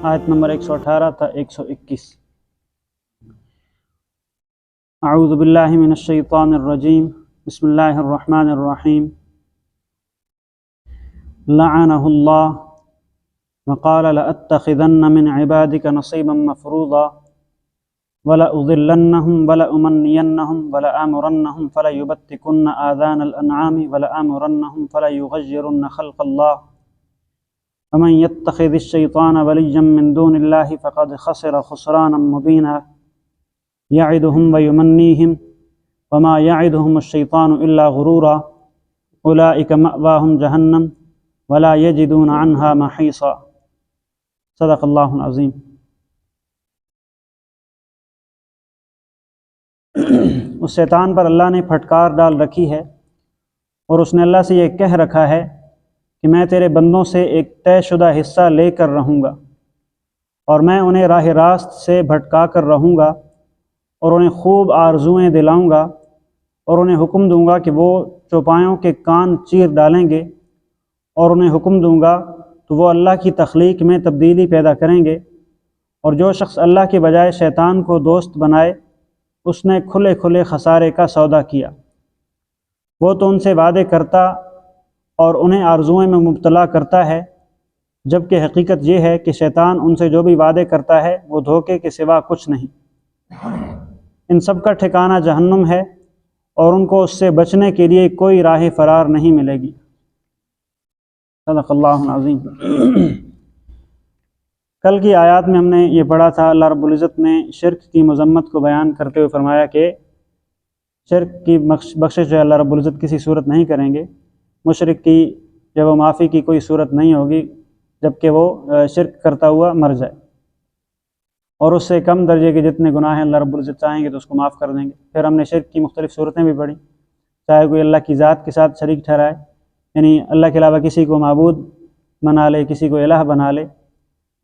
آیت نمبر 118 تا 121۔ اعوذ باللہ من الشیطان الرجیم، بسم اللہ الرحمن الرحیم۔ لعنہ اللہ وقال لأتخذن من عبادك نصیبا مفروضا وَلَأُضِلَّنَّهُمْ وَلَأُمَنِّيَنَّهُمْ وَلَآمُرَنَّهُمْ فَلَيُبَتِّكُنَّ آذَانَ الْأَنْعَامِ وَلَآمُرَنَّهُمْ فَلَيُغَيِّرُنَّ خَلْقَ اللَّهِ وَمَنْ يَتَّخِذِ الشَّيْطَانَ وَلِيًّا مِّن دُونِ اللَّهِ فَقَدْ خَسِرَ خُسْرَانًا مُّبِينًا يَعِدُهُمْ وَيُمَنِّيهِمْ وَمَا يَعِدُهُمُ الشَّيْطَانُ إِلَّا غُرُورًا أُولَٰئِكَ مَأْوَاهُمْ جَهَنَّمُ وَلَا يَجِدُونَ عَنْهَا مَحِيصًا۔ صدق اللہ العظیم۔ اس شیطان پر اللہ نے پھٹکار ڈال رکھی ہے اور اس نے اللہ سے یہ کہہ رکھا ہے کہ میں تیرے بندوں سے ایک طے شدہ حصہ لے کر رہوں گا اور میں انہیں راہ راست سے بھٹکا کر رہوں گا اور انہیں خوب آرزوئیں دلاؤں گا اور انہیں حکم دوں گا کہ وہ چوپایوں کے کان چیر ڈالیں گے اور انہیں حکم دوں گا تو وہ اللہ کی تخلیق میں تبدیلی پیدا کریں گے، اور جو شخص اللہ کے بجائے شیطان کو دوست بنائے اس نے کھلے کھلے خسارے کا سودا کیا۔ وہ تو ان سے وعدے کرتا اور انہیں آرزوئیں میں مبتلا کرتا ہے، جبکہ حقیقت یہ ہے کہ شیطان ان سے جو بھی وعدے کرتا ہے وہ دھوکے کے سوا کچھ نہیں۔ ان سب کا ٹھکانہ جہنم ہے اور ان کو اس سے بچنے کے لیے کوئی راہ فرار نہیں ملے گی۔ صدق اللہ العظیم۔ کل کی آیات میں ہم نے یہ پڑھا تھا، اللہ رب العزت نے شرک کی مذمت کو بیان کرتے ہوئے فرمایا کہ شرک کی بخشش جو ہے اللہ رب العزت کسی صورت نہیں کریں گے، مشرک کی جو وہ معافی کی کوئی صورت نہیں ہوگی جبکہ وہ شرک کرتا ہوا مر جائے، اور اس سے کم درجے کے جتنے گناہ ہیں اللہ رب العزت چاہیں گے تو اس کو معاف کر دیں گے۔ پھر ہم نے شرک کی مختلف صورتیں بھی پڑھی، چاہے کوئی اللہ کی ذات کے ساتھ شریک ٹھہرائے، یعنی اللہ کے علاوہ کسی کو معبود بنا لے، کسی کو الہ بنا لے،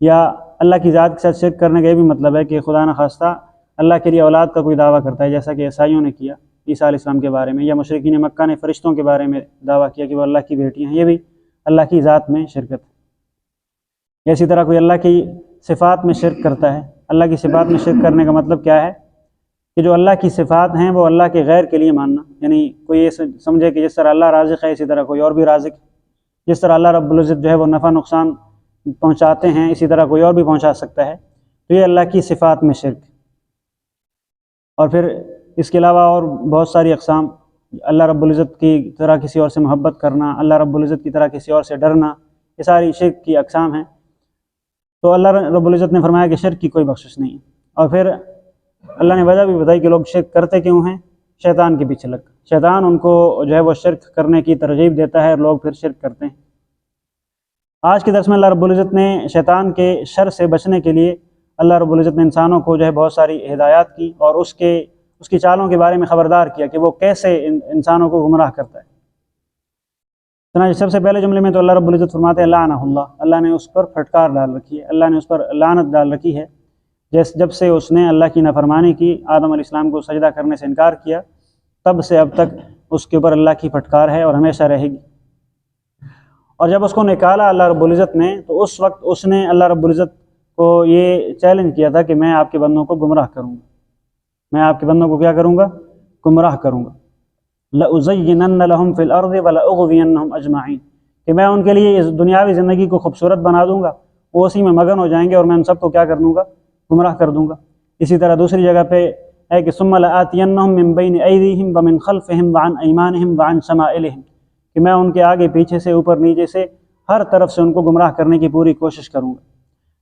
یا اللہ کی ذات کے ساتھ شرک کرنے کا یہ بھی مطلب ہے کہ خدا نخواستہ اللہ کے لیے اولاد کا کوئی دعویٰ کرتا ہے، جیسا کہ عیسائیوں نے کیا عیسیٰ علیہ السلام کے بارے میں، یا مشرکین مکہ نے فرشتوں کے بارے میں دعویٰ کیا کہ وہ اللہ کی بیٹیاں ہیں، یہ بھی اللہ کی ذات میں شرکت ہے۔ اسی طرح کوئی اللہ کی صفات میں شرک کرتا ہے۔ اللہ کی صفات میں شرک کرنے کا مطلب کیا ہے کہ جو اللہ کی صفات ہیں وہ اللہ کے غیر کے لیے ماننا، یعنی کوئی یہ سمجھے کہ جس طرح اللہ رازق ہے اسی طرح کوئی اور بھی رازق ہے، جس طرح اللہ رب العزت جو ہے وہ نفع نقصان پہنچاتے ہیں اسی طرح کوئی اور بھی پہنچا سکتا ہے، تو یہ اللہ کی صفات میں شرک۔ اور پھر اس کے علاوہ اور بہت ساری اقسام، اللہ رب العزت کی طرح کسی اور سے محبت کرنا، اللہ رب العزت کی طرح کسی اور سے ڈرنا، یہ ساری شرک کی اقسام ہیں۔ تو اللہ رب العزت نے فرمایا کہ شرک کی کوئی بخشش نہیں ہے، اور پھر اللہ نے وجہ بھی بتائی کہ لوگ شرک کرتے کیوں ہیں، شیطان کے پیچھے لگ کر۔ شیطان ان کو جو ہے وہ شرک کرنے کی ترغیب دیتا ہے اور لوگ پھر شرک کرتے ہیں۔ آج کے درس میں اللہ رب العزت نے شیطان کے شر سے بچنے کے لیے اللہ رب العزت نے انسانوں کو جو ہے بہت ساری ہدایات کی اور اس کی چالوں کے بارے میں خبردار کیا کہ وہ کیسے انسانوں کو گمراہ کرتا ہے۔ چنانچہ سب سے پہلے جملے میں تو اللہ رب العزت فرماتے ہیں لعنہ اللہ، اللہ نے اس پر پھٹکار ڈال رکھی ہے، اللہ نے اس پر لعنت ڈال رکھی ہے۔ جب سے اس نے اللہ کی نافرمانی کی، آدم علیہ السلام کو سجدہ کرنے سے انکار کیا، تب سے اب تک اس کے اوپر اللہ کی پھٹکار ہے اور ہمیشہ رہے گی۔ اور جب اس کو نکالا اللہ رب العزت نے تو اس وقت اس نے اللہ رب العزت کو یہ چیلنج کیا تھا کہ میں آپ کے بندوں کو گمراہ کروں گا، میں آپ کے بندوں کو کیا کروں گا، گمراہ کروں گا۔ لَأُزَيِّنَنَّ لَهُمْ فِي الْأَرْضِ وَلَأُغْوِيَنَّهُمْ أَجْمَعِينَ، کہ میں ان کے لیے اس دنیاوی زندگی کو خوبصورت بنا دوں گا، وہ اسی میں مگن ہو جائیں گے اور میں ان سب کو کیا کر دوں گا، گمراہ کر دوں گا۔ اسی طرح دوسری جگہ پہ ہے کہ ثُمَّ لَآتِيَنَّهُمْ مِن بَيْنِ أَيْدِيهِمْ وَمِنْ خَلْفِهِمْ وَعَنْ أَيْمَانِهِمْ وَعَنْ شَمَائِلِهِمْ، کہ میں ان کے آگے پیچھے سے اوپر نیچے سے ہر طرف سے ان کو گمراہ کرنے کی پوری کوشش کروں گا۔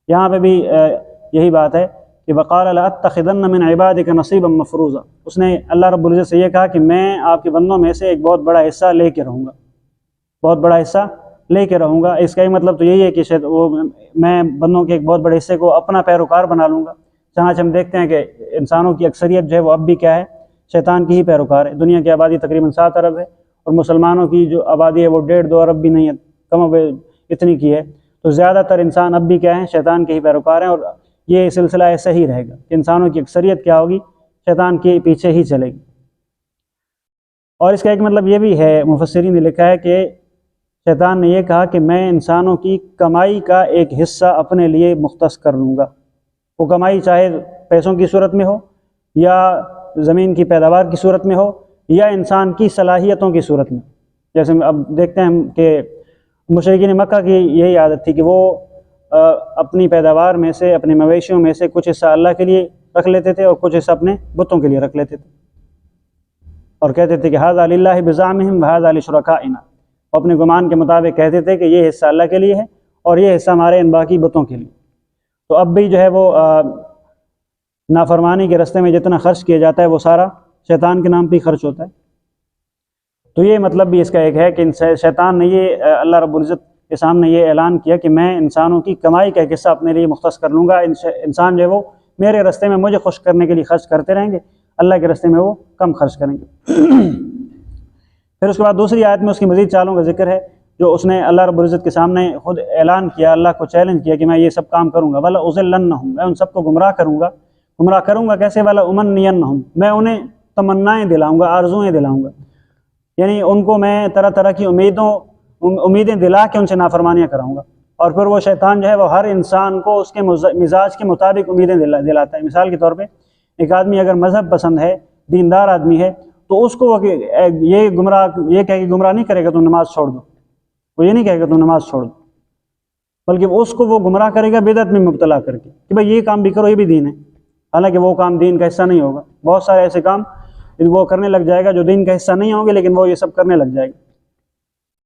یہاں پہ بھی یہی بات ہے کہ وَقَالَ لَأَتَّخِذَنَّ مِنْ عِبَادِكَ نَصِيبًا مَفْرُوضًا، اس نے اللہ رب العزت سے یہ کہا کہ میں آپ کے بندوں میں سے ایک بہت بڑا حصہ لے کے رہوں گا، بہت بڑا حصہ لے کے رہوں گا۔ اس کا ہی مطلب تو یہی ہے کہ میں بندوں کے ایک بہت بڑے حصے کو اپنا پیروکار بنا لوں گا۔ چنانچہ ہم دیکھتے ہیں کہ انسانوں کی اکثریت جو ہے وہ اب بھی کیا ہے، شیطان کی ہی پیروکار ہے۔ دنیا کی آبادی تقریباً 7 ارب ہے اور مسلمانوں کی جو آبادی ہے وہ 1.5-2 ارب بھی نہیں ہے، کم و بیش اتنی کی ہے، تو زیادہ تر انسان اب بھی کیا ہیں، شیطان کے ہی پیروکار ہیں، اور یہ سلسلہ ایسے ہی رہے گا کہ انسانوں کی اکثریت کیا ہوگی، شیطان کے پیچھے ہی چلے گی۔ اور اس کا ایک مطلب یہ بھی ہے، مفسرین نے لکھا ہے کہ شیطان نے یہ کہا کہ میں انسانوں کی کمائی کا ایک حصہ اپنے لیے مختص کر لوں گا۔ وہ کمائی چاہے پیسوں کی صورت میں ہو، یا زمین کی پیداوار کی صورت میں ہو، یا انسان کی صلاحیتوں کی صورت میں۔ جیسے اب دیکھتے ہیں کہ مشرکین مکہ کی یہی عادت تھی کہ وہ اپنی پیداوار میں سے، اپنے مویشیوں میں سے کچھ حصہ اللہ کے لیے رکھ لیتے تھے اور کچھ حصہ اپنے بتوں کے لیے رکھ لیتے تھے، اور کہتے تھے کہ ھذا للہ بزعمہم وھذا لشرکائنا، وہ اپنے گمان کے مطابق کہتے تھے کہ یہ حصہ اللہ کے لیے ہے اور یہ حصہ ہمارے ان باقی بتوں کے لیے۔ تو اب بھی جو ہے وہ نافرمانی کے راستے میں جتنا خرچ کیا جاتا ہے وہ سارا شیطان کے نام پہ ہی خرچ ہوتا ہے۔ تو یہ مطلب بھی اس کا ایک ہے کہ شیطان نے یہ اللہ رب العزت کے سامنے یہ اعلان کیا کہ میں انسانوں کی کمائی کا ایک حصہ اپنے لیے مختص کر لوں گا۔ انسان جو ہے وہ میرے راستے میں مجھے خوش کرنے کے لیے خرچ کرتے رہیں گے، اللہ کے راستے میں وہ کم خرچ کریں گے۔ پھر اس کے بعد دوسری آیت میں اس کی مزید چالوں کا ذکر ہے جو اس نے اللہ رب العزت کے سامنے خود اعلان کیا، اللہ کو چیلنج کیا کہ میں یہ سب کام کروں گا، وَلَا أُضِلَّنَّهُمْ، میں ان سب کو گمراہ کروں گا کیسے؟ وَلَا أُمَنِّيَنَّهُمْ، میں انہیں تمنائیں دلاؤں گا، آرزوئیں دلاؤں گا، یعنی ان کو میں طرح طرح کی امیدیں دلا کے ان سے نافرمانیاں کراؤں گا۔ اور پھر وہ شیطان جو ہے وہ ہر انسان کو اس کے مزاج کے مطابق امیدیں دلاتا ہے۔ مثال کے طور پہ ایک آدمی اگر مذہب پسند ہے، دیندار آدمی ہے، تو اس کو یہ کہہ کے گمراہ نہیں کرے گا تم نماز چھوڑ دو، وہ یہ نہیں کہے گا تم نماز چھوڑ دو، بلکہ اس کو وہ گمراہ کرے گا بدعت میں مبتلا کر کے کہ بھائی یہ کام بھی کرو، یہ بھی دین ہے، حالانکہ وہ کام دین کا حصہ نہیں ہوگا۔ بہت سارے ایسے کام وہ کرنے لگ جائے گا جو دین کا حصہ نہیں ہوں گے، لیکن وہ یہ سب کرنے لگ جائے گا،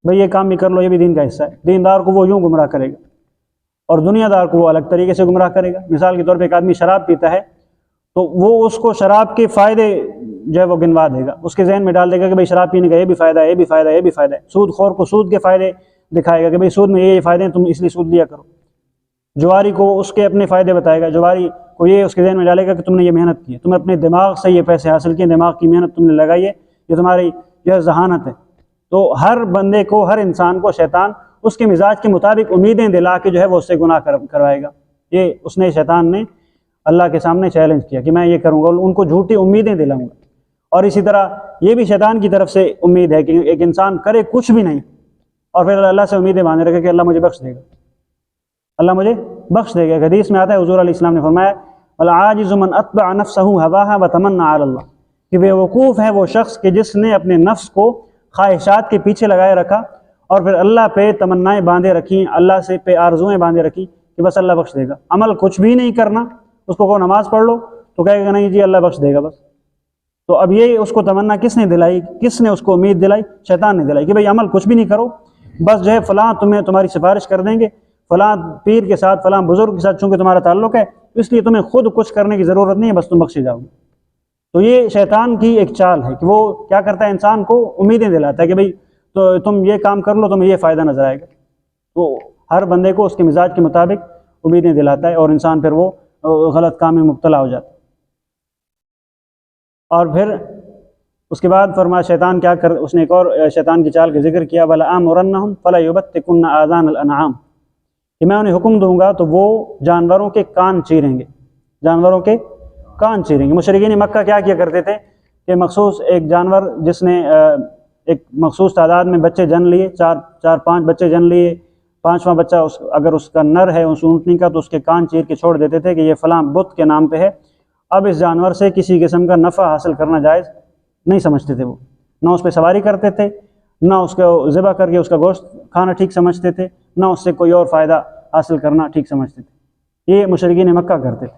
بھائی یہ کام بھی کر لو، یہ بھی دین کا حصہ ہے۔ دیندار کو وہ یوں گمراہ کرے گا اور دنیا دار کو وہ الگ طریقے سے گمراہ کرے گا۔ مثال کے طور پہ ایک آدمی شراب پیتا ہے تو وہ اس کو شراب کے فائدے جو ہے وہ گنوا دے گا، اس کے ذہن میں ڈال دے گا کہ بھائی شراب پینے کا یہ بھی فائدہ ہے، یہ بھی فائدہ ہے، یہ بھی فائدہ ہے۔ سود خور کو سود کے فائدے دکھائے گا کہ بھائی سود میں یہ فائدے ہیں، تم اس لیے سود لیا کرو۔ جواری کو اس کے اپنے فائدے بتائے گا، جواری کو یہ اس کے ذہن میں ڈالے گا کہ تم نے یہ محنت کی ہے، تم اپنے دماغ سے یہ پیسے حاصل کیے، دماغ کی محنت تم نے لگائی ہے، یہ تمہاری یہ ذہانت ہے۔ تو ہر بندے کو، ہر انسان کو شیطان اس کے مزاج کے مطابق امیدیں دلا کے جو ہے وہ اس سے گناہ کروائے گا۔ یہ اس نے شیطان نے اللہ کے سامنے چیلنج کیا کہ میں یہ کروں گا، ان کو جھوٹی امیدیں دلاؤں گا۔ اور اسی طرح یہ بھی شیطان کی طرف سے امید ہے کہ ایک انسان کرے کچھ بھی نہیں اور پھر اللہ سے امیدیں باندھے رکھے کہ اللہ مجھے بخش دے گا، اللہ مجھے بخش دے گا۔ ایک حدیث میں آتا ہے حضور علیہ السلام نے فرمایا العاجز من اتبع نفسه هواها وتمنى على اللہ، کہ بے وقوف ہے وہ شخص کہ جس نے اپنے نفس کو خواہشات کے پیچھے لگائے رکھا اور پھر اللہ پہ تمنائیں باندھے رکھی، اللہ سے پہ آرزویں باندھے رکھی کہ بس اللہ بخش دے گا۔ عمل کچھ بھی نہیں کرنا، اس کو کہو نماز پڑھ لو تو کہے گا نہیں جی اللہ بخش دے گا بس۔ تو اب یہ اس کو تمنا کس نے دلائی، کس نے اس کو امید دلائی؟ شیطان نے دلائی کہ بھائی عمل کچھ بھی نہیں کرو، بس جو ہے فلاں تمہاری سفارش کر دیں گے، فلاں پیر کے ساتھ، فلاں بزرگ کے ساتھ چونکہ تمہارا تعلق ہے اس لیے تمہیں خود کچھ کرنے کی ضرورت نہیں ہے، بس تم بخشے جاؤ گے۔ تو یہ شیطان کی ایک چال ہے کہ وہ کیا کرتا ہے، انسان کو امیدیں دلاتا ہے کہ بھئی تو تم یہ کام کر لو، تمہیں یہ فائدہ نظر آئے گا۔ تو ہر بندے کو اس کے مزاج کے مطابق امیدیں دلاتا ہے اور انسان پھر وہ غلط کام میں مبتلا ہو جاتا ہے۔ اور پھر اس کے بعد فرمایا شیطان کیا کر، اس نے ایک اور شیطان کی چال کا ذکر کیا، وَلَآمُرَنَّهُمْ فَلَا يُبَتِّكُنَّ آذَانَ الْأَنْعَامِ، کہ میں انہیں حکم دوں گا تو وہ جانوروں کے کان چیریں گے، جانوروں کے کان چیریں گے۔ مشرکین مکہ کیا کرتے تھے کہ مخصوص ایک جانور جس نے ایک مخصوص تعداد میں بچے جن لیے، چار پانچ بچے جن لیے، پانچواں بچہ اگر اس کا نر ہے اس اونٹنی کا تو اس کے کان چیر کے چھوڑ دیتے تھے کہ یہ فلاں بت کے نام پہ ہے۔ اب اس جانور سے کسی قسم کا نفع حاصل کرنا جائز نہیں سمجھتے تھے، وہ نہ اس پہ سواری کرتے تھے، نہ اس کو ذبح کر کے اس کا گوشت کھانا ٹھیک سمجھتے تھے، نہ اس سے کوئی اور فائدہ حاصل کرنا ٹھیک سمجھتے تھے۔ یہ مشرکین مکہ کرتے تھے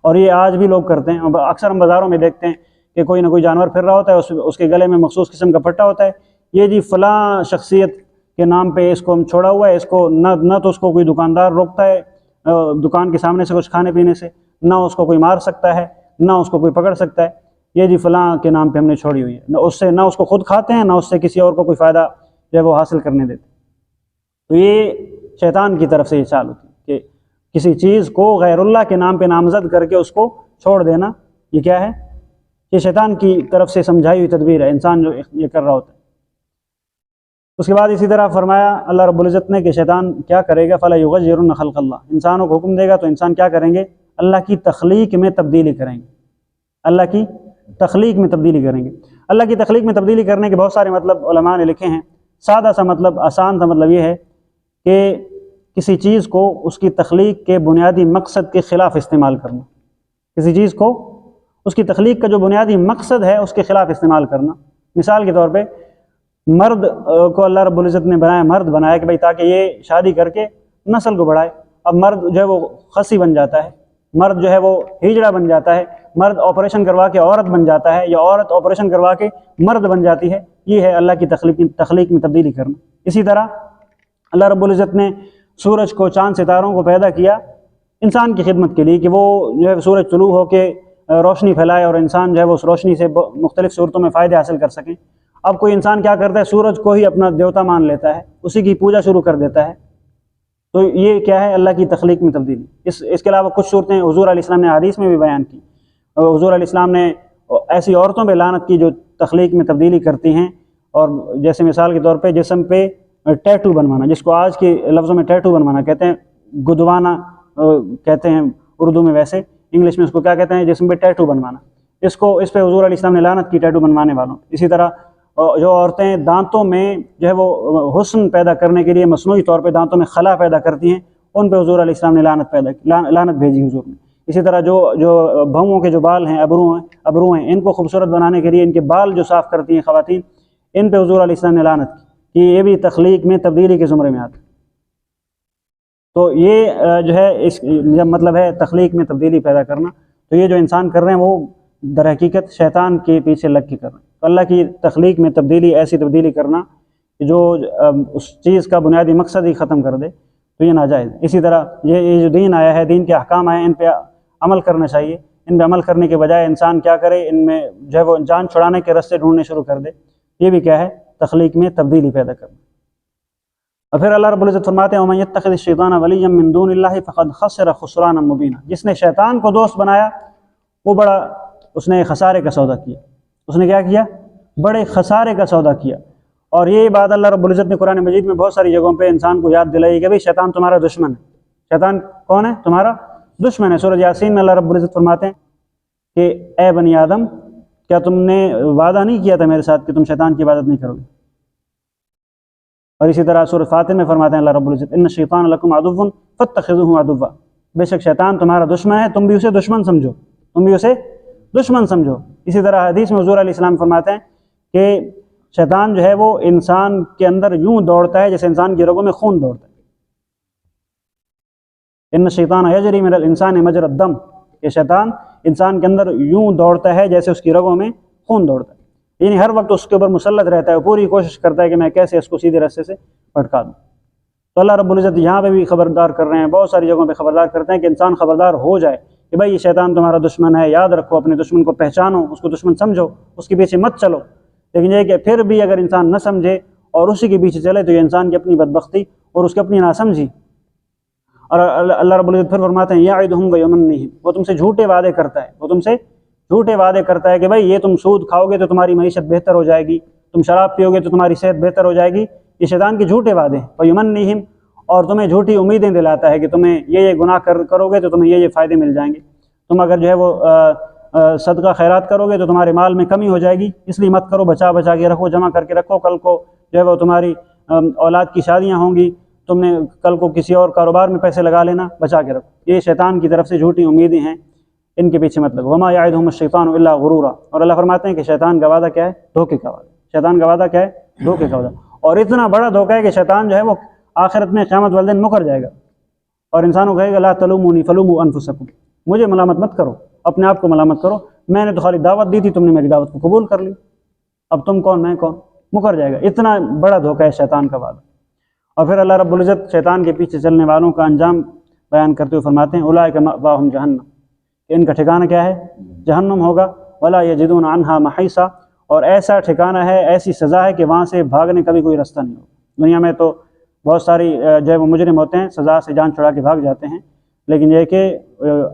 اور یہ آج بھی لوگ کرتے ہیں۔ اکثر ہم بازاروں میں دیکھتے ہیں کہ کوئی نہ کوئی جانور پھر رہا ہوتا ہے، اس کے گلے میں مخصوص قسم کا پٹا ہوتا ہے، یہ جی فلاں شخصیت کے نام پہ اس کو ہم چھوڑا ہوا ہے، اس کو نہ تو اس کو کوئی دکاندار روکتا ہے دکان کے سامنے سے کچھ کھانے پینے سے، نہ اس کو کوئی مار سکتا ہے، نہ اس کو کوئی پکڑ سکتا ہے، یہ جی فلاں کے نام پہ ہم نے چھوڑی ہوئی ہے، نہ اس کو خود کھاتے ہیں، نہ اس سے کسی اور کو کوئی فائدہ جو ہے وہ حاصل کرنے دیتے۔ تو یہ شیطان کی طرف سے یہ چال ہوتی ہے کہ کسی چیز کو غیر اللہ کے نام پہ نامزد کر کے اس کو چھوڑ دینا، یہ کیا ہے؟ یہ شیطان کی طرف سے سمجھائی ہوئی تدبیر ہے، انسان جو یہ کر رہا ہوتا ہے۔ اس کے بعد اسی طرح فرمایا اللہ رب العزت نے کہ شیطان کیا کرے گا، فَلَا يُغَيِّرُنَّ خَلْقَ اللَّهِ، انسانوں کو حکم دے گا تو انسان کیا کریں گے؟ اللہ کی تخلیق میں تبدیلی کریں گے، اللہ کی تخلیق میں تبدیلی کریں گے۔ اللہ کی تخلیق میں تبدیلی کرنے کے بہت سارے مطلب علماء نے لکھے ہیں۔ سادہ سا مطلب، آسان سا مطلب یہ ہے کہ کسی چیز کو اس کی تخلیق کے بنیادی مقصد کے خلاف استعمال کرنا، کسی چیز کو اس کی تخلیق کا جو بنیادی مقصد ہے اس کے خلاف استعمال کرنا۔ مثال کے طور پہ مرد کو اللہ رب العزت نے بنایا، مرد بنایا کہ بھائی تاکہ یہ شادی کر کے نسل کو بڑھائے۔ اب مرد جو ہے وہ خصی بن جاتا ہے، مرد جو ہے وہ ہجڑا بن جاتا ہے، مرد آپریشن کروا کے عورت بن جاتا ہے، یا عورت آپریشن کروا کے مرد بن جاتی ہے۔ یہ ہے اللہ کی تخلیق میں تبدیلی کرنا۔ اسی طرح اللہ رب العزت نے سورج کو، چاند ستاروں کو پیدا کیا انسان کی خدمت کے لیے، کہ وہ جو ہے سورج طلوع ہو کے روشنی پھیلائے اور انسان جو ہے وہ اس روشنی سے مختلف صورتوں میں فائدے حاصل کر سکیں۔ اب کوئی انسان کیا کرتا ہے، سورج کو ہی اپنا دیوتا مان لیتا ہے، اسی کی پوجا شروع کر دیتا ہے۔ تو یہ کیا ہے؟ اللہ کی تخلیق میں تبدیلی۔ اس کے علاوہ کچھ صورتیں حضور علیہ السلام نے حدیث میں بھی بیان کی۔ حضور علیہ السلام نے ایسی عورتوں پہ لعنت کی جو تخلیق میں تبدیلی کرتی ہیں، اور جیسے مثال کے طور پہ جسم پہ ٹیٹو بنوانا، جس کو آج کے لفظوں میں ٹیٹو بنوانا کہتے ہیں، گدوانا کہتے ہیں اردو میں، ویسے انگلش میں اس کو کیا کہتے ہیں؟ جسم پہ ٹیٹو بنوانا۔ اس پہ حضور علیہ السلام نے لعنت کی، ٹیٹو بنوانے والوں۔ اسی طرح جو عورتیں دانتوں میں جو ہے وہ حسن پیدا کرنے کے لیے مصنوعی طور پہ دانتوں میں خلا پیدا کرتی ہیں، ان پہ حضور علیہ السلام نے لعنت بھیجی حضور نے۔ اسی طرح جو بھوؤں کے جو بال ہیں، ابرو ہیں، ان کو خوبصورت بنانے کے لیے ان کے بال جو صاف کرتی ہیں خواتین، ان پہ حضور علیہ السلام نے لعنت کی کہ یہ بھی تخلیق میں تبدیلی کے زمرے میں آتا ہے۔ تو یہ جو ہے اس جب مطلب ہے تخلیق میں تبدیلی پیدا کرنا، تو یہ جو انسان کر رہے ہیں وہ در حقیقت شیطان کے پیچھے لگ کے کر رہے ہیں۔ تو اللہ کی تخلیق میں تبدیلی، ایسی تبدیلی کرنا کہ جو اس چیز کا بنیادی مقصد ہی ختم کر دے، تو یہ ناجائز ہے۔ اسی طرح یہ جو دین آیا ہے، دین کے احکام آئے ہیں، ان پہ عمل کرنا چاہیے۔ ان پہ عمل کرنے کے بجائے انسان کیا کرے، ان میں جو ہے وہ جان چھڑانے کے راستے ڈھونڈنے شروع کر دے۔ یہ بھی کیا ہے؟ تخلیق میں تبدیلی پیدا کرنا۔ اور پھر اللہ رب العزت فرماتے ہیں وَمَن يَتَّخِذِ الشَّيْطَانَ وَلِيًّا مِّن دُونِ اللَّهِ فَقَدْ خَسِرَ خُسْرَانًا مُبِينًا۔ جس نے شیطان کو دوست بنایا وہ بڑا اس نے خسارے کا سودا کیا۔ اس نے کیا کیا؟ بڑے خسارے کا سودا کیا۔ اور یہ بات اللہ رب العزت نے قرآن مجید میں بہت ساری جگہوں پہ انسان کو یاد دلائی کہ بھئی شیطان تمہارا دشمن ہے۔ شیطان کون ہے؟ تمہارا دشمن ہے۔ سورہ یاسین میں اللہ رب العزت فرماتے ہیں کہ اے بنی آدم، کیا تم نے وعدہ نہیں کیا تھا میرے ساتھ کہ تم شیطان کی عبادت نہیں کرو گے؟ اور اسی طرح سورہ فاتر میں فرماتے ہیں اللہ رب العزت ان الشیطان لکم عدو فاتخذوہ عدوا، بے شک شیطان تمہارا دشمن ہے، تم بھی اسے دشمن سمجھو، تم بھی اسے دشمن سمجھو۔ اسی طرح حدیث میں حضور علیہ السلام فرماتے ہیں کہ شیطان جو ہے وہ انسان کے اندر یوں دوڑتا ہے جیسے انسان کی رگوں میں خون دوڑتا ہے۔ ان الشیطان یجری من الانسان مجری الدم، کہ شیطان انسان کے اندر یوں دوڑتا ہے جیسے اس کی رگوں میں خون دوڑتا ہے، یعنی ہر وقت اس کے اوپر مسلط رہتا ہے، پوری کوشش کرتا ہے کہ میں کیسے اس کو سیدھے راستے سے بھٹکا دوں۔ تو اللہ رب العزت یہاں پہ بھی خبردار کر رہے ہیں، بہت ساری جگہوں پہ خبردار کرتے ہیں کہ انسان خبردار ہو جائے کہ بھائی یہ شیطان تمہارا دشمن ہے، یاد رکھو، اپنے دشمن کو پہچانو، اس کو دشمن سمجھو، اس کے پیچھے مت چلو۔ لیکن یہ کہ پھر بھی اگر انسان نہ سمجھے اور اسی کے پیچھے چلے تو یہ انسان کی اپنی بدبختی اور اس کی اپنی ناسمجھی۔ اور اللہ رب العزت پھر فرماتے ہیں یعدہم ویمنیہم، وہ تم سے جھوٹے وعدے کرتا ہے، وہ تم سے جھوٹے وعدے کرتا ہے کہ بھائی یہ تم سود کھاؤ گے تو تمہاری معیشت بہتر ہو جائے گی، تم شراب پیو گے تو تمہاری صحت بہتر ہو جائے گی۔ یہ شیطان کے جھوٹے وعدے ہیں۔ ویمنیہم، اور تمہیں جھوٹی امیدیں دلاتا ہے کہ تمہیں یہ گناہ کرو گے تو تمہیں یہ فائدے مل جائیں گے، تم اگر جو ہے وہ صدقہ خیرات کرو گے تو تمہارے مال میں کمی ہو جائے گی، اس لیے مت کرو، بچا کے رکھو، جمع کر کے رکھو، کل کو جو ہے وہ تمہاری اولاد کی شادیاں ہوں گی، تم نے کل کو کسی اور کاروبار میں پیسے لگا لینا، بچا کے رکھو۔ یہ شیطان کی طرف سے جھوٹی امیدیں ہیں، ان کے پیچھے مت لگو۔ وما یعدہم الشیطان الا غرورا، اور اللہ فرماتے ہیں کہ شیطان کا وعدہ کیا ہے؟ دھوکے کا وعدہ۔ شیطان کا وعدہ کیا ہے؟ دھوکے کا وعدہ۔ اور اتنا بڑا دھوکہ ہے کہ شیطان جو ہے وہ آخرت میں قیامت والے دن مکر جائے گا اور انسانوں کہے گا لا تلومونی فلوموا انفسکم، مجھے ملامت مت کرو، اپنے آپ کو ملامت کرو، میں نے تو خالی دعوت دی تھی، تم نے میری دعوت کو قبول کر لی، اب تم کون میں کون، مکر جائے گا۔ اتنا بڑا دھوکہ ہے شیطان کا وعدہ۔ اور پھر اللہ رب العزت شیطان کے پیچھے چلنے والوں کا انجام بیان کرتے ہوئے فرماتے ہیں اولئک مأواہم جہنم، کہ ان کا ٹھکانہ کیا ہے؟ جہنم ہوگا۔ ولا یجدون عنہا محیصا، اور ایسا ٹھکانہ ہے، ایسی سزا ہے کہ وہاں سے بھاگنے کا بھی کوئی راستہ نہیں ہوگا۔ دنیا میں تو بہت ساری جو ہے وہ مجرم ہوتے ہیں، سزا سے جان چھڑا کے بھاگ جاتے ہیں، لیکن یہ کہ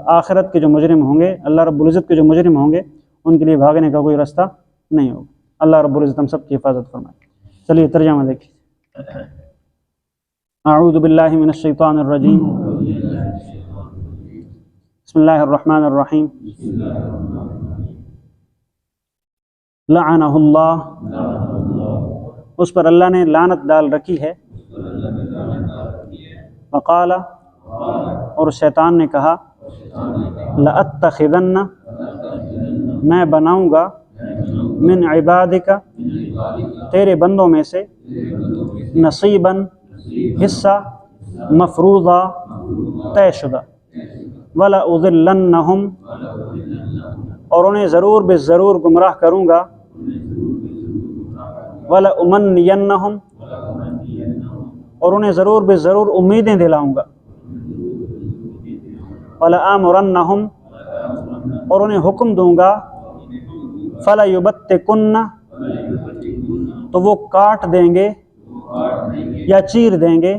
آخرت کے جو مجرم ہوں گے، اللہ رب العزت کے جو مجرم ہوں گے، ان کے لیے بھاگنے کا کوئی راستہ نہیں ہوگا۔ اللہ رب العزت ہم سب کی حفاظت فرمائے۔ چلیے ترجمہ دیکھیے۔ اعوذ باللہ من الشیطان الرجیم، بسم اللہ الرحمن الرحیم۔ لعنہ اللہ اس پر اللہ نے لعنت ڈال رکھی ہے۔ وقال، اور شیطان نے کہا، لأتخذن، میں بناؤں گا، من عبادک، تیرے بندوں میں سے، نصیباً، حصہ، مفروضہ، طے شدہ، وَلَأُضِلَّنَّهُمْ، اور انہیں ضرور بے ضرور گمراہ کروں گا، وَلَأُمَنِّيَنَّهُمْ، اور انہیں ضرور بے ضرور امیدیں دلاؤں گا، وَلَآمُرَنَّهُمْ، اور انہیں حکم دوں گا، فَلَيُبَتِّكُنَّ، تو وہ کاٹ دیں گے یا چیر دیں گے،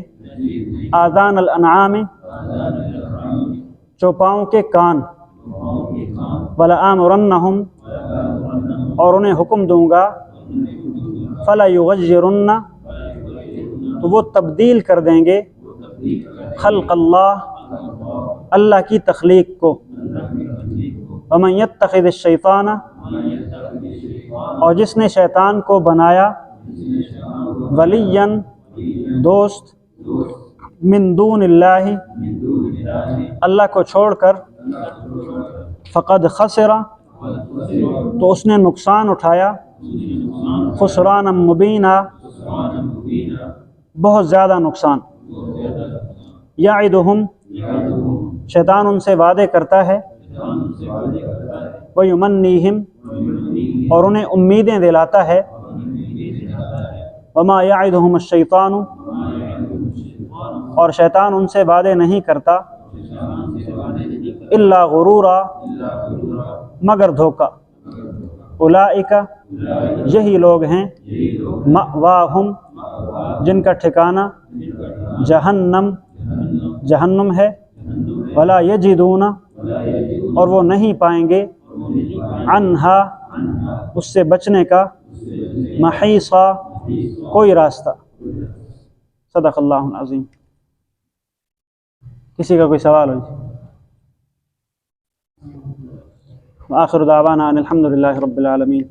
آذان الانعام، چوپاؤں کے کان، وَلَآمُرَنَّهُمْ، اور انہیں حکم دوں گا، فَلَيُغَيِّرُنَّ، تو وہ تبدیل کر دیں گے، خلق اللہ، اللہ کی تخلیق کو، وَمَن يَتَّخِذِ الشَّيْطَانَ، اور جس نے شیطان کو بنایا، ولیًا، دوست، من دون اللہ، اللہ کو چھوڑ کر، فقد خسر، تو اس نے نقصان اٹھایا، خسرانا مبینا، بہت زیادہ نقصان، یعدہم، شیطان ان سے وعدے کرتا ہے، ویمنیہم، اور انہیں امیدیں دلاتا ہے، وما یعدہم الشیطان، اور شیطان ان سے وعدے نہیں کرتا، الا غرورا، مگر دھوکا، اولئک، یہی لوگ ہیں، مأواہم، جن کا ٹھکانہ جہنم، جہنم ہے، ولا یجدون، اور وہ نہیں پائیں گے، عنہا، اس سے بچنے کا، محیصا، کوئی راستہ۔ صدق اللہ العظیم۔ کسی کا کوئی سوال ہو؟ آخر دعوانا ان الحمد للہ رب العالمین۔